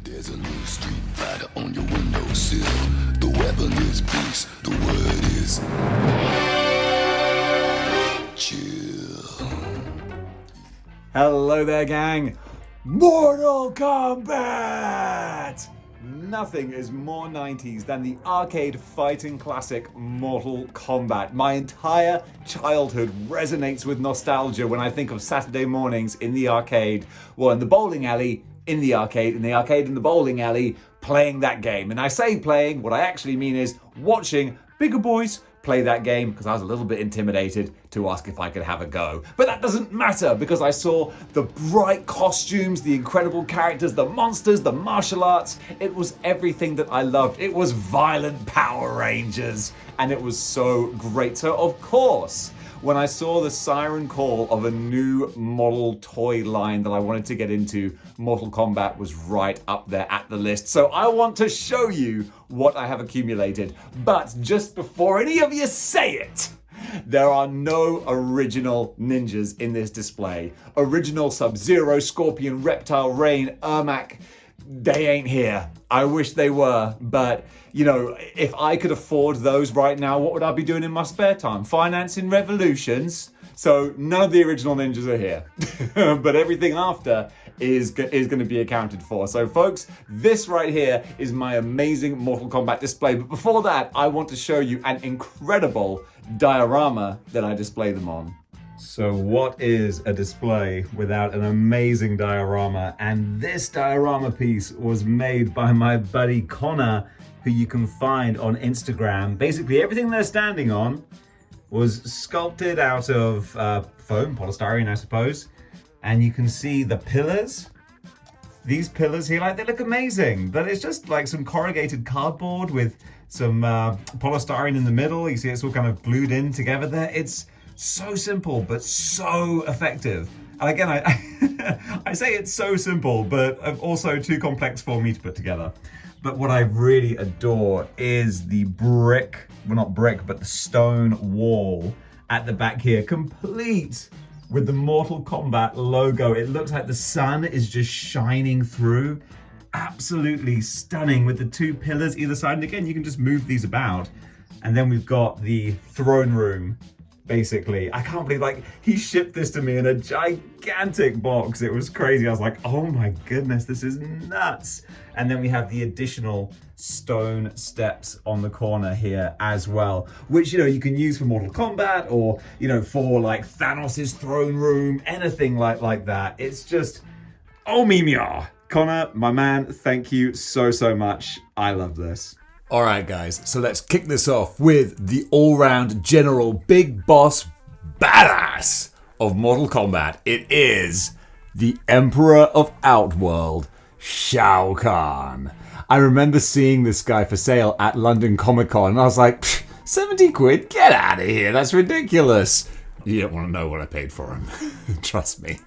There's a new street fighter on your windowsill. The weapon is peace. The word is chill. Hello there, gang. Mortal Kombat! Nothing is more 90s than the arcade fighting classic Mortal Kombat. My entire childhood resonates with nostalgia when I think of Saturday mornings in the arcade, well, in the bowling alley, in the arcade, in the bowling alley, playing that game. And I say playing, what I actually mean is watching bigger boys play that game, because I was a little bit intimidated to ask if I could have a go. But that doesn't matter, because I saw the bright costumes, the incredible characters, the monsters, the martial arts. It was everything that I loved. It was violent Power Rangers, and it was so great. So of course, when I saw the siren call of a new model toy line that I wanted to get into, Mortal Kombat was right up there at the list. So I want to show you what I have accumulated. But just before any of you say it, there are no original ninjas in this display. Original Sub-Zero, Scorpion, Reptile, Rain, Ermac, they ain't here. I wish they were, but you know, if I could afford those right now, what would I be doing in my spare time? Financing revolutions. So none of the original ninjas are here, but everything after is going to be accounted for. So folks, this right here is my amazing Mortal Kombat display. But before that, I want to show you an incredible diorama that I display them on. So what is a display without an amazing diorama? And this diorama piece was made by my buddy Conor, who you can find on Instagram. Basically everything they're standing on was sculpted out of foam, polystyrene I suppose. And you can see the pillars. These pillars here, like, they look amazing, but it's just like some corrugated cardboard with some polystyrene in the middle. You see it's all kind of glued in together there. It's so simple, but so effective. And again, I say it's so simple, but also too complex for me to put together. But what I really adore is the brick, well not brick, but the stone wall at the back here, complete with the Mortal Kombat logo. It looks like the sun is just shining through. Absolutely stunning with the two pillars either side. And again, you can just move these about. And then we've got the throne room. Basically, I can't believe, like, he shipped this to me in a gigantic box. It was crazy. I was like, oh my goodness, this is nuts. And then we have the additional stone steps on the corner here as well, which, you know, you can use for Mortal Kombat or, you know, for like Thanos's throne room, anything like that. It's just, oh Mimia. Conor, my man, thank you so much. I love this. Alright guys, so let's kick this off with the all-round general big boss badass of Mortal Kombat. It is the Emperor of Outworld, Shao Kahn. I remember seeing this guy for sale at London Comic Con and I was like, 70 quid? Get out of here, that's ridiculous. You don't want to know what I paid for him, trust me.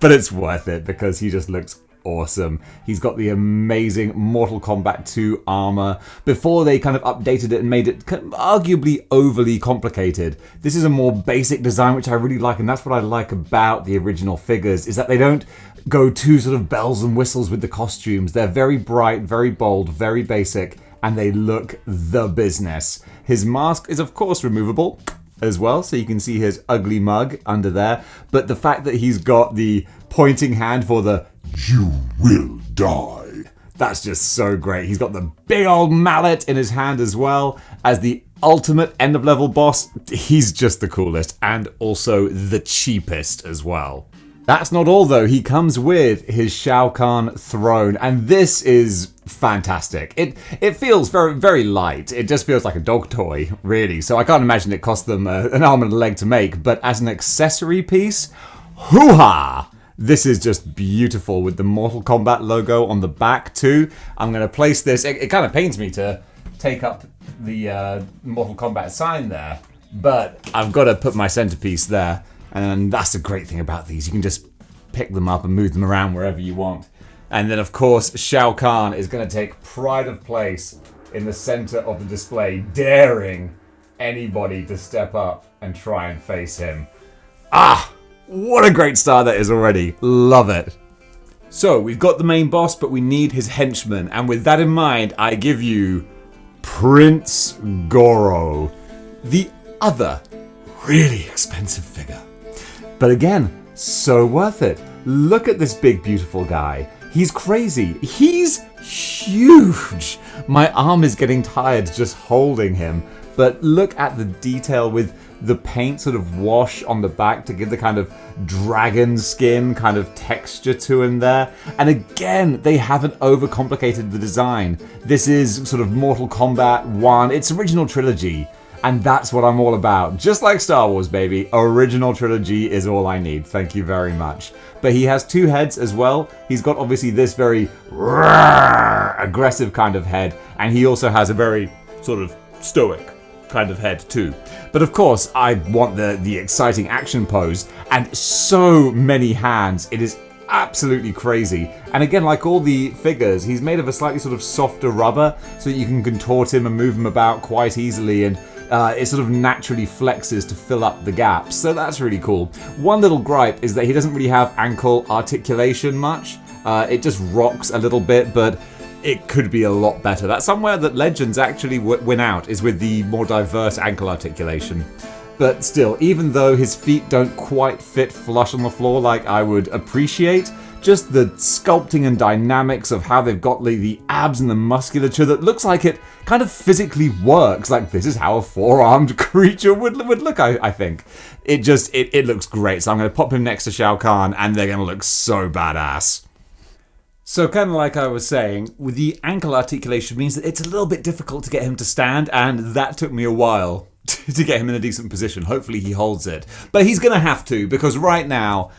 But it's worth it because he just looks awesome. He's got the amazing Mortal Kombat 2 armor. Before they kind of updated it and made it arguably overly complicated, this is a more basic design, which I really like, and that's what I like about the original figures, is that they don't go too sort of bells and whistles with the costumes. They're very bright, very bold, very basic, and they look the business. His mask is of course removable as well, so you can see his ugly mug under there, but the fact that he's got the pointing hand for the "you will die," that's just so great. He's got the big old mallet in his hand as well. As the ultimate end of level boss, he's just the coolest and also the cheapest as well. That's not all though, he comes with his Shao Kahn throne, and this is fantastic. It feels very light. It just feels like a dog toy, really, so I can't imagine it cost them an arm and a leg to make, but as an accessory piece, hoo-ha! This is just beautiful with the Mortal Kombat logo on the back too. I'm going to place this, it kind of pains me to take up the Mortal Kombat sign there, but I've got to put my centerpiece there. And that's the great thing about these. You can just pick them up and move them around wherever you want. And then, of course, Shao Kahn is going to take pride of place in the center of the display, daring anybody to step up and try and face him. Ah! What a great start that is already. Love it. So we've got the main boss, but we need his henchman. And with that in mind, I give you Prince Goro, the other really expensive figure. But again, so worth it. Look at this big, beautiful guy. He's crazy. He's huge. My arm is getting tired just holding him. But look at the detail with the paint sort of wash on the back to give the kind of dragon skin kind of texture to him there. And again, they haven't overcomplicated the design. This is sort of Mortal Kombat 1, its original trilogy. And that's what I'm all about. Just like Star Wars, baby. Original trilogy is all I need. Thank you very much. But he has two heads as well. He's got obviously this very aggressive kind of head. And he also has a very sort of stoic kind of head too. But of course, I want the exciting action pose. And so many hands. It is absolutely crazy. And again, like all the figures, he's made of a slightly sort of softer rubber so that you can contort him and move him about quite easily. And it sort of naturally flexes to fill up the gaps, so that's really cool. One little gripe is that he doesn't really have ankle articulation much. It just rocks a little bit, but it could be a lot better. That's somewhere that Legends actually win out, is with the more diverse ankle articulation. But still, even though his feet don't quite fit flush on the floor like I would appreciate, just the sculpting and dynamics of how they've got the abs and the musculature that looks like it kind of physically works. Like, this is how a four-armed creature would look, I think. It looks great. So I'm going to pop him next to Shao Kahn, and they're going to look so badass. So kind of like I was saying, with the ankle articulation means that it's a little bit difficult to get him to stand, and that took me a while to get him in a decent position. Hopefully he holds it. But he's going to have to, because right now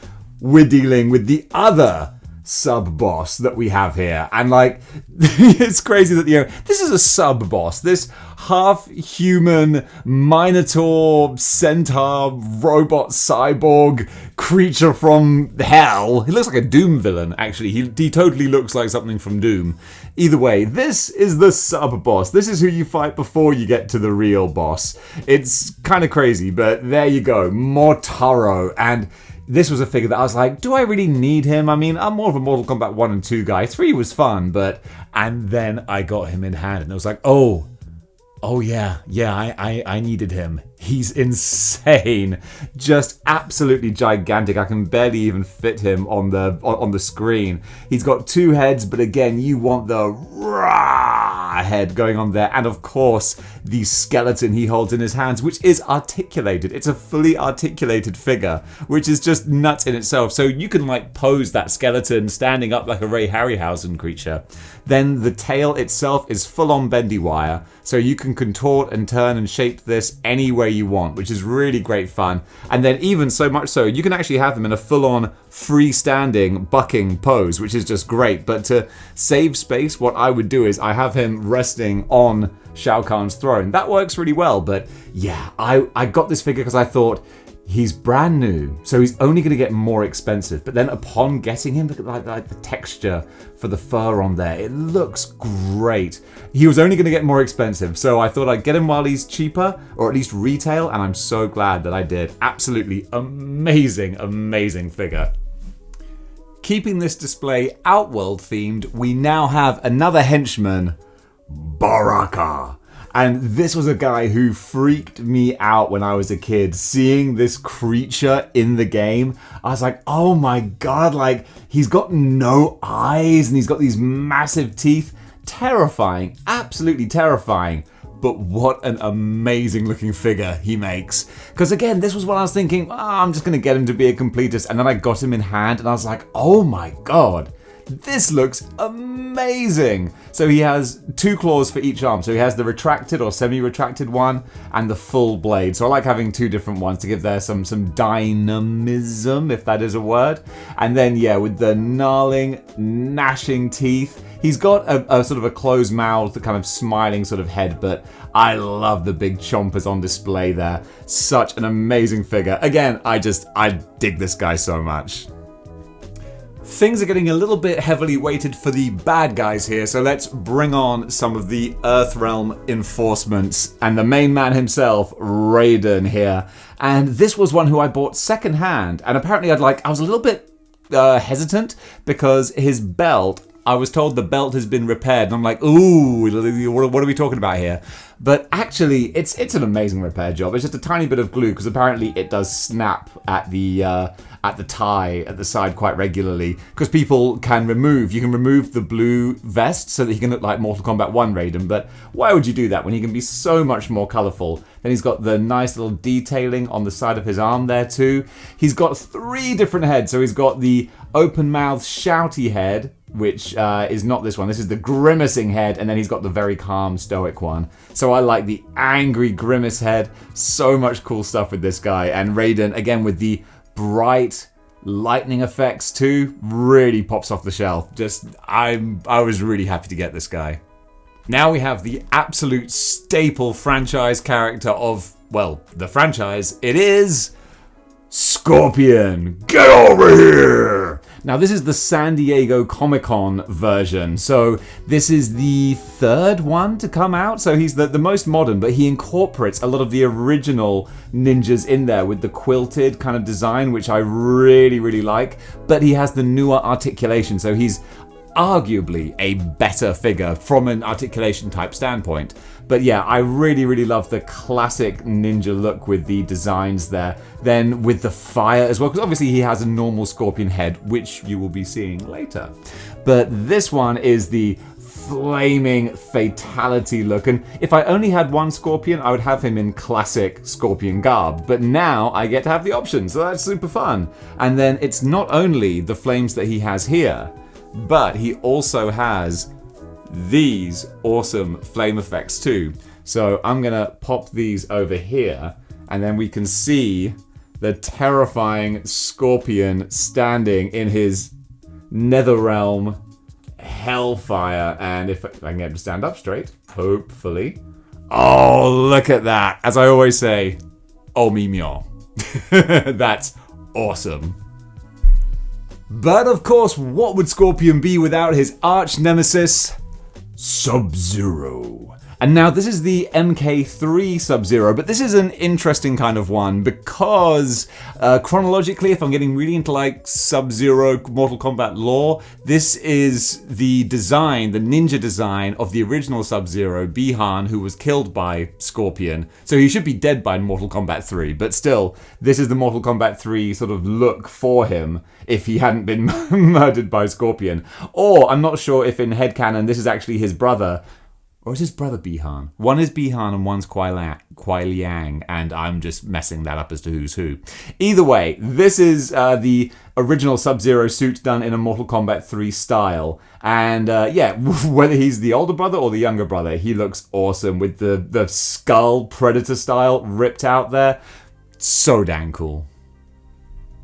we're dealing with the other sub-boss that we have here. And like, it's crazy that, this is a sub-boss. This half-human minotaur, centaur, robot, cyborg creature from hell. He looks like a Doom villain, actually. He totally looks like something from Doom. Either way, this is the sub-boss. This is who you fight before you get to the real boss. It's kind of crazy, but there you go. Motaro. And this was a figure that I was like, do I really need him? I mean, I'm more of a Mortal Kombat 1 and 2 guy. 3 was fun, but... And then I got him in hand, and it was like, oh yeah, I needed him. He's insane. Just absolutely gigantic. I can barely even fit him on the screen. He's got two heads, but again, you want the head going on there. And of course, the skeleton he holds in his hands, which is articulated. It's a fully articulated figure, which is just nuts in itself. So you can like pose that skeleton standing up like a Ray Harryhausen creature. Then the tail itself is full on bendy wire. So you can contort and turn and shape this any way you want, which is really great fun. And then even so much so, you can actually have them in a full-on freestanding bucking pose, which is just great. But to save space, what I would do is I have him resting on Shao Kahn's throne. That works really well, but yeah, I got this figure because I thought, he's brand new, so he's only going to get more expensive. But then upon getting him, look at like the texture for the fur on there. It looks great. He was only going to get more expensive, so I thought I'd get him while he's cheaper, or at least retail, and I'm so glad that I did. Absolutely amazing, amazing figure. Keeping this display Outworld themed, we now have another henchman, Baraka. And this was a guy who freaked me out when I was a kid. Seeing this creature in the game, I was like, oh my god, like, he's got no eyes and he's got these massive teeth. Terrifying, absolutely terrifying. But what an amazing looking figure he makes. Because again, this was what I was thinking, I'm just going to get him to be a completist. And then I got him in hand and I was like, oh my god. This looks amazing. So he has two claws for each arm. So he has the retracted or semi-retracted one and the full blade. So I like having two different ones to give there some dynamism, if that is a word. And then, yeah, with the gnarling, gnashing teeth. He's got a sort of a closed mouth, the kind of smiling sort of head, but I love the big chompers on display there. Such an amazing figure. Again, I dig this guy so much. Things are getting a little bit heavily weighted for the bad guys here, so let's bring on some of the Earthrealm enforcements and the main man himself, Raiden here. And this was one who I bought secondhand, and apparently I was a little bit hesitant because his belt, I was told the belt has been repaired, and I'm like, ooh, what are we talking about here? But actually, it's an amazing repair job. It's just a tiny bit of glue, because apparently it does snap at the tie at the side quite regularly, because you can remove the blue vest so that he can look like Mortal Kombat 1 Raiden, but why would you do that when he can be so much more colourful? Then he's got the nice little detailing on the side of his arm there too. He's got 3 different heads, so he's got the open-mouthed shouty head, which is not this one. This is the grimacing head, and then he's got the very calm stoic one. So I like the angry grimace head. So much cool stuff with this guy. And Raiden, again, with the bright lightning effects too, really pops off the shelf. I was really happy to get this guy. Now we have the absolute staple franchise character of, well, the franchise. It is Scorpion. Get over here! Now this is the San Diego Comic-Con version, so this is the 3rd one to come out, so he's the most modern, but he incorporates a lot of the original ninjas in there with the quilted kind of design, which I really, really like, but he has the newer articulation, so he's arguably a better figure from an articulation type standpoint. But yeah, I really, really love the classic ninja look with the designs there. Then with the fire as well, because obviously he has a normal Scorpion head, which you will be seeing later. But this one is the flaming fatality look. And if I only had one Scorpion, I would have him in classic Scorpion garb. But now I get to have the option, so that's super fun. And then it's not only the flames that he has here, but he also has these awesome flame effects too. So I'm gonna pop these over here, and then we can see the terrifying Scorpion standing in his Netherrealm hellfire. And if I can get him to stand up straight, hopefully. Oh, look at that. As I always say, oh mignon. That's awesome. But of course, what would Scorpion be without his arch nemesis, Sub-Zero? And now this is the MK3 Sub-Zero, but this is an interesting kind of one because chronologically, if I'm getting really into like Sub-Zero Mortal Kombat lore, this is the design, the ninja design of the original Sub-Zero, Bi-Han, who was killed by Scorpion. So he should be dead by Mortal Kombat 3, but still, this is the Mortal Kombat 3 sort of look for him if he hadn't been murdered by Scorpion. Or, I'm not sure if in headcanon this is actually his brother, or is his brother Bi-Han? One is Bi-Han and one's Kuai Liang, and I'm just messing that up as to who's who. Either way, this is the original Sub-Zero suit done in a Mortal Kombat 3 style. And yeah, whether he's the older brother or the younger brother, he looks awesome with the skull Predator style ripped out there. So dang cool.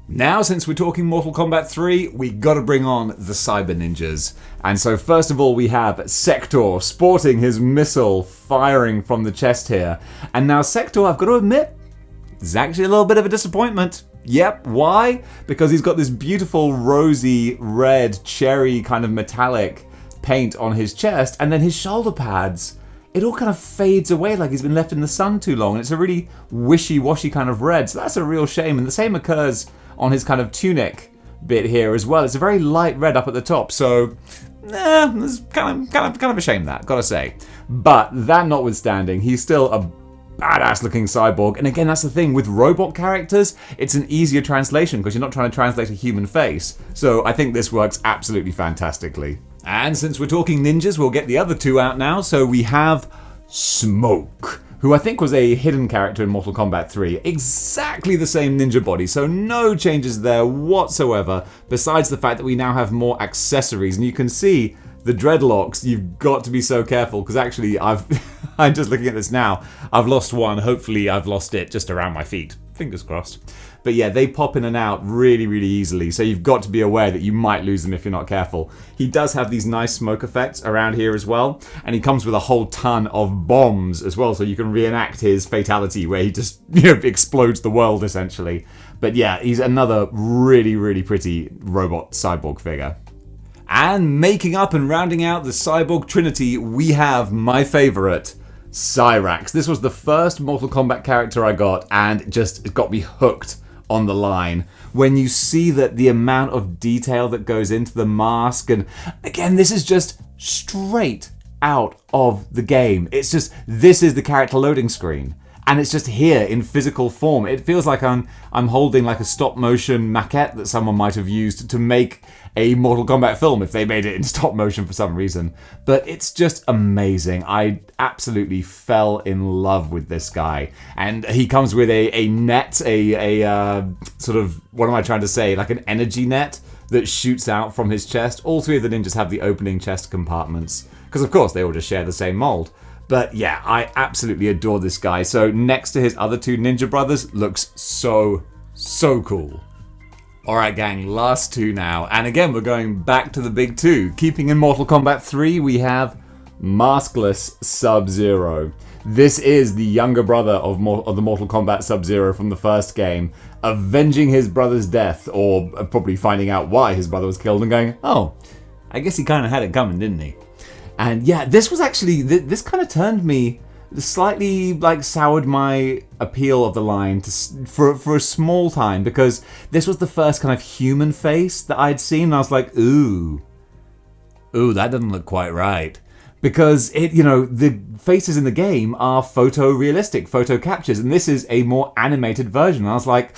Now, since we're talking Mortal Kombat 3, we gotta bring on the Cyber Ninjas. And so first of all, we have Sector sporting his missile firing from the chest here. And now Sector, I've got to admit, is actually a little bit of a disappointment. Yep, why? Because he's got this beautiful rosy red cherry kind of metallic paint on his chest, and then his shoulder pads, it all kind of fades away like he's been left in the sun too long, and it's a really wishy-washy kind of red, so that's a real shame. And the same occurs on his kind of tunic bit here as well. It's a very light red up at the top, so it's kind of a shame, that, gotta say. But that notwithstanding, he's still a badass looking cyborg. And again, that's the thing with robot characters, it's an easier translation because you're not trying to translate a human face. So I think this works absolutely fantastically. And since we're talking ninjas, we'll get the other two out now. So we have Smoke, who I think was a hidden character in Mortal Kombat 3. Exactly the same ninja body, so no changes there whatsoever, besides the fact that we now have more accessories. And you can see the dreadlocks. You've got to be so careful, because actually I'm just looking at this now. I've lost one. Hopefully I've lost it just around my feet. Fingers crossed. But yeah, they pop in and out really, really easily, so you've got to be aware that you might lose them if you're not careful. He does have these nice smoke effects around here as well, and he comes with a whole ton of bombs as well, so you can reenact his fatality where he just, explodes the world essentially. But yeah, he's another really, really pretty robot cyborg figure. And making up and rounding out the cyborg trinity, we have my favorite, Cyrax. This was the first Mortal Kombat character I got, and it got me hooked on the line. When you see that the amount of detail that goes into the mask, and again, this is just straight out of the game. It's just, this is the character loading screen. And it's just here in physical form. It feels like I'm holding like a stop motion maquette that someone might have used to make a Mortal Kombat film if they made it in stop motion for some reason. But it's just amazing. I absolutely fell in love with this guy. And he comes with a net, a sort of, what am I trying to say? Like an energy net that shoots out from his chest. All three of the ninjas have the opening chest compartments. Because of course they all just share the same mold. But yeah, I absolutely adore this guy. So next to his other two ninja brothers, looks so cool. Alright gang, last two now. And again, we're going back to the big two. Keeping in Mortal Kombat 3, we have maskless Sub-Zero. This is the younger brother of the Mortal Kombat Sub-Zero from the first game, avenging his brother's death, or probably finding out why his brother was killed and going, oh, I guess he kind of had it coming, didn't he? And yeah, this was actually, this kind of turned me, slightly like soured my appeal of the line for a small time, because this was the first kind of human face that I'd seen, and I was like, ooh, that doesn't look quite right. Because the faces in the game are photorealistic, photo captures, and this is a more animated version. And I was like,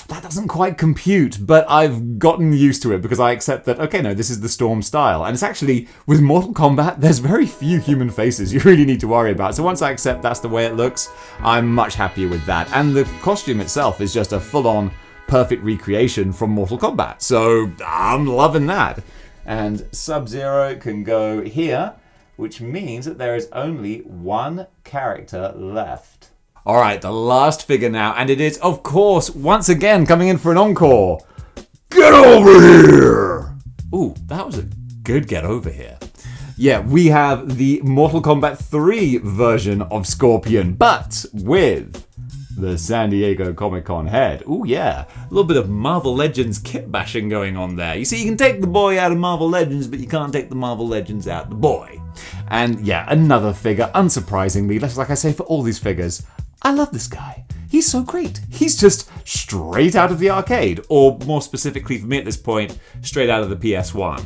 that doesn't quite compute, but I've gotten used to it because I accept that, okay, no, this is the Storm style. And it's actually, with Mortal Kombat, there's very few human faces you really need to worry about. So once I accept that's the way it looks, I'm much happier with that. And the costume itself is just a full-on perfect recreation from Mortal Kombat. So I'm loving that. And Sub-Zero can go here, which means that there is only one character left. Alright, the last figure now, and it is, of course, once again coming in for an encore. Get over here! Ooh, that was a good get over here. Yeah, we have the Mortal Kombat 3 version of Scorpion, but with the San Diego Comic-Con head. Ooh, yeah. A little bit of Marvel Legends kit bashing going on there. You see, you can take the boy out of Marvel Legends, but you can't take the Marvel Legends out of the boy. And yeah, another figure, unsurprisingly, like I say for all these figures, I love this guy. He's so great. He's just straight out of the arcade, or more specifically for me at this point, straight out of the PS1.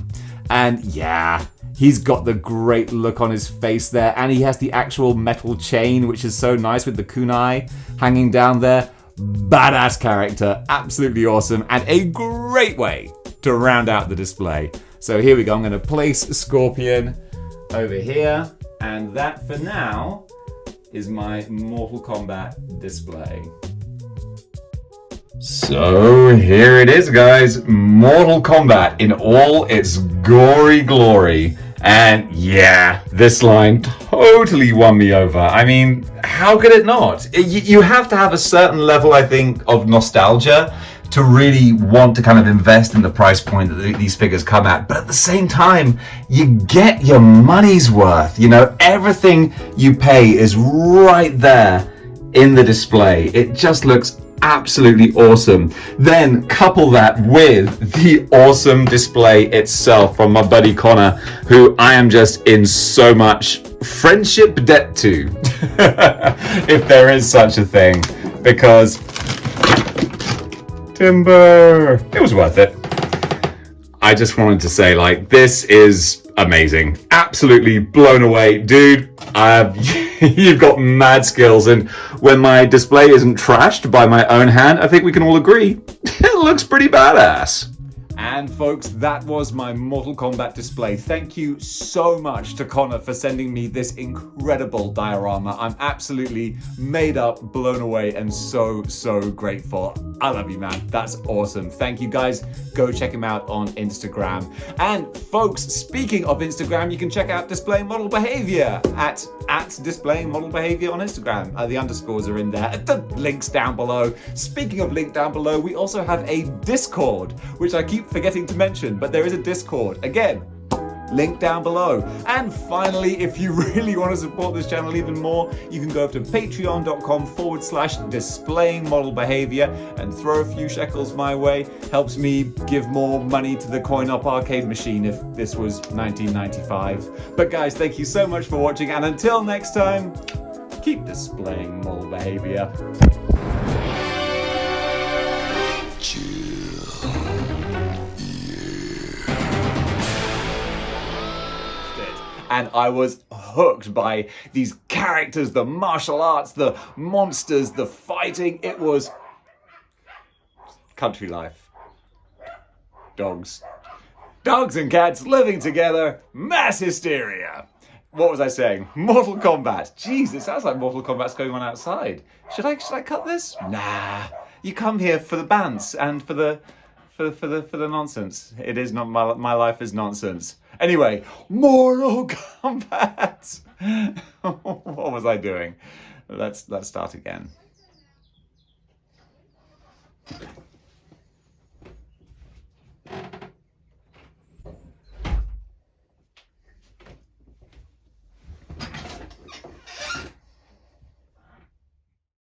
And yeah, he's got the great look on his face there, and he has the actual metal chain, which is so nice with the kunai hanging down there. Badass character, absolutely awesome, and a great way to round out the display. So here we go, I'm going to place Scorpion over here, and that for now is my Mortal Kombat display. So here it is, guys, Mortal Kombat in all its gory glory. And yeah, this line totally won me over. I mean, how could it not? You have to have a certain level, I think, of nostalgia to really want to kind of invest in the price point that these figures come at. But at the same time, you get your money's worth. You know, everything you pay is right there in the display. It just looks absolutely awesome. Then couple that with the awesome display itself from my buddy Conor, who I am just in so much friendship debt to, if there is such a thing, because timber, it was worth it. I just wanted to say, like, this is amazing. Absolutely blown away. Dude, you've got mad skills, and when my display isn't trashed by my own hand, I think we can all agree it looks pretty badass. And folks, that was my Mortal Kombat display. Thank you so much to Conor for sending me this incredible diorama. I'm absolutely made up, blown away, and so grateful. I love you, man. That's awesome. Thank you, guys. Go check him out on Instagram. And folks, speaking of Instagram, you can check out Displaying Model Behaviour at Displaying Model Behaviour on Instagram. The underscores are in there. The link's down below. Speaking of link down below, we also have a Discord, which I keep forgetting to mention, but there is a Discord. Again, link down below. And finally, if you really want to support this channel even more, you can go up to patreon.com/displaying model behavior and throw a few shekels my way. Helps me give more money to the coin op arcade machine if this was 1995. But guys, thank you so much for watching, and until next time, keep displaying model behavior. and I was hooked by these characters, the martial arts, the monsters, the fighting. It was country life. Dogs and cats living together, mass hysteria. What was I saying? Mortal Kombat. Jeez, it sounds like Mortal Kombat's going on outside. Should I cut this? Nah. You come here for the bants and for the nonsense. It is not my life is nonsense. Anyway, Mortal Kombat. What was I doing? Let's start again.